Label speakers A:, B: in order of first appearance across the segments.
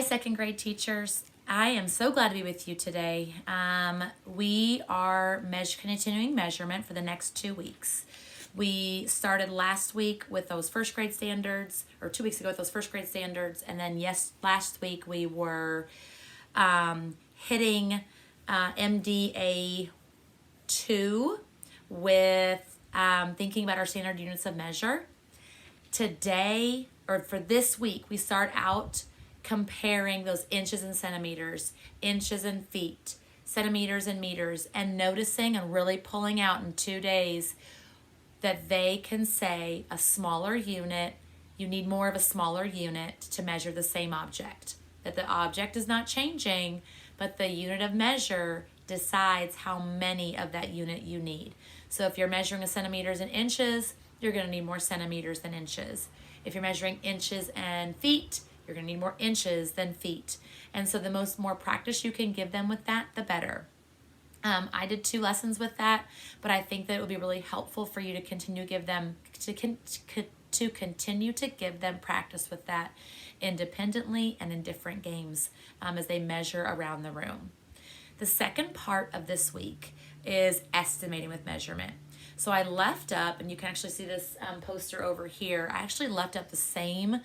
A: Hi, second grade teachers. I am so glad to be with you today. We are continuing measurement for the next 2 weeks. We started last week with those first grade standards, or 2 weeks ago with those first grade standards, and then last week we were hitting MDA 2 with thinking about our standard units of measure. Today, or for this week, we start out comparing those inches and centimeters, inches and feet, centimeters and meters, and noticing and really pulling out in 2 days that they can say a smaller unit, you need more of a smaller unit to measure the same object. That the object is not changing, but the unit of measure decides how many of that unit you need. So if you're measuring centimeters and inches, you're going to need more centimeters than inches. If you're measuring inches and feet, you're going to need more inches than feet. And so the more practice you can give them with that, the better. I did 2 lessons with that, but I think that it would be really helpful for you to continue to continue to give them practice with that independently and in different games as they measure around the room. The second part of this week is estimating with measurement. So I left up, and you can actually see this poster over here, I actually left up the same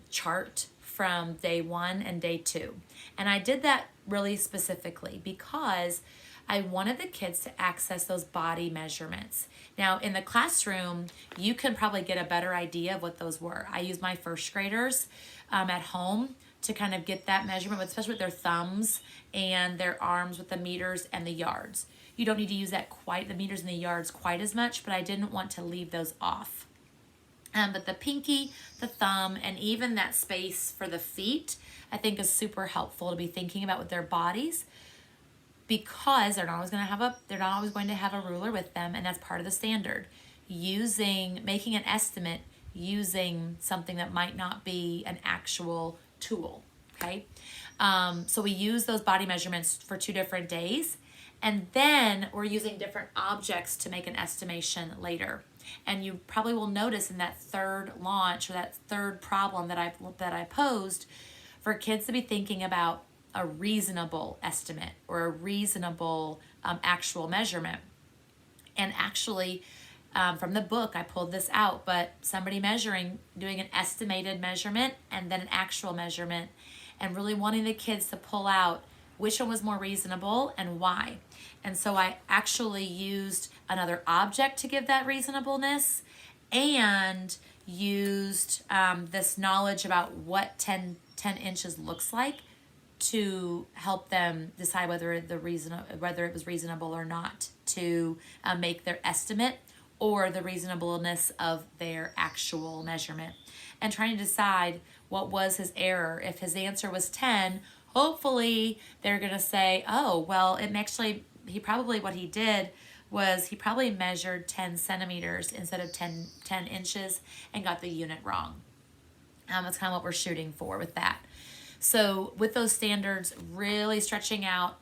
A: chart from day 1 and day 2. And I did that really specifically because I wanted the kids to access those body measurements. Now in the classroom, you can probably get a better idea of what those were. I used my first graders at home to kind of get that measurement, especially with their thumbs and their arms with the meters and the yards. You don't need to use the meters and the yards quite as much, but I didn't want to leave those off. But the pinky, the thumb, and even that space for the feet, I think is super helpful to be thinking about with their bodies, because they're not always going to have a ruler with them, and that's part of the standard. Making an estimate using something that might not be an actual tool. Okay, so we use those body measurements for 2 different days, and then we're using different objects to make an estimation later. And you probably will notice in that third launch, or that third problem that I posed, for kids to be thinking about a reasonable estimate or a reasonable actual measurement. And actually, from the book, I pulled this out, but somebody doing an estimated measurement and then an actual measurement, and really wanting the kids to pull out which one was more reasonable and why. And so I actually used another object to give that reasonableness, and used this knowledge about what 10 inches looks like to help them decide whether it was reasonable or not to make their estimate or the reasonableness of their actual measurement, and trying to decide what was his error. If his answer was 10, hopefully they're going to say, oh, well, what he did was he probably measured 10 centimeters instead of 10 inches and got the unit wrong. That's kind of what we're shooting for with that. So with those standards, really stretching out,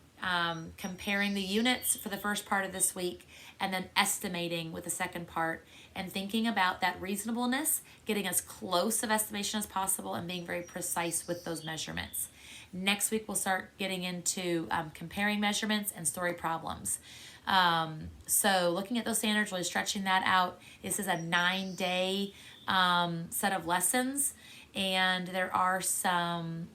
A: comparing the units for the first part of this week, and then estimating with the second part, and thinking about that reasonableness, getting as close of estimation as possible, and being very precise with those measurements. Next week, we'll start getting into comparing measurements and story problems. So looking at those standards, really stretching that out. This is a 9-day set of lessons, and there are some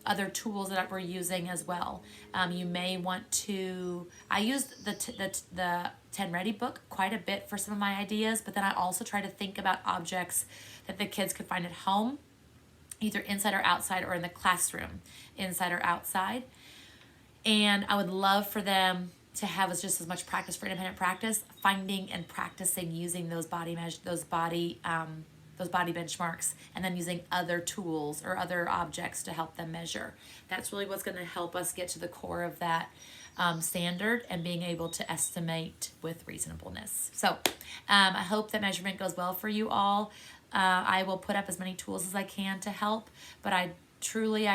A: other tools that we're using as well. You may want to, I used the 10 Ready book quite a bit for some of my ideas, but then I also try to think about objects that the kids could find at home, either inside or outside, or in the classroom, inside or outside. And I would love for them to have just as much practice for independent practice, finding and practicing using those body benchmarks, and then using other tools or other objects to help them measure. That's really what's going to help us get to the core of that standard and being able to estimate with reasonableness. So I hope that measurement goes well for you all. I will put up as many tools as I can to help, but I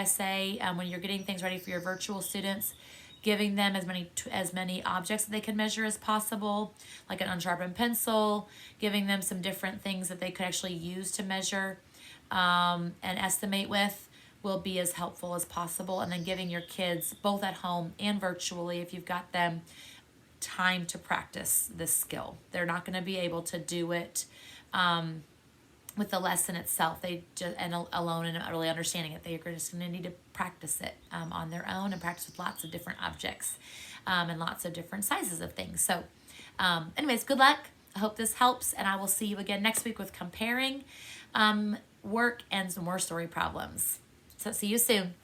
A: say when you're getting things ready for your virtual students, giving them as many objects that they can measure as possible, like an unsharpened pencil, giving them some different things that they could actually use to measure and estimate with will be as helpful as possible. And then giving your kids, both at home and virtually, if you've got them, time to practice this skill. They're not going to be able to do it with the lesson itself. They just, and alone and not really understanding it, they're just going to need to practice it on their own, and practice with lots of different objects and lots of different sizes of things. So anyways, good luck. I hope this helps, and I will see you again next week with comparing work and some more story problems. So see you soon.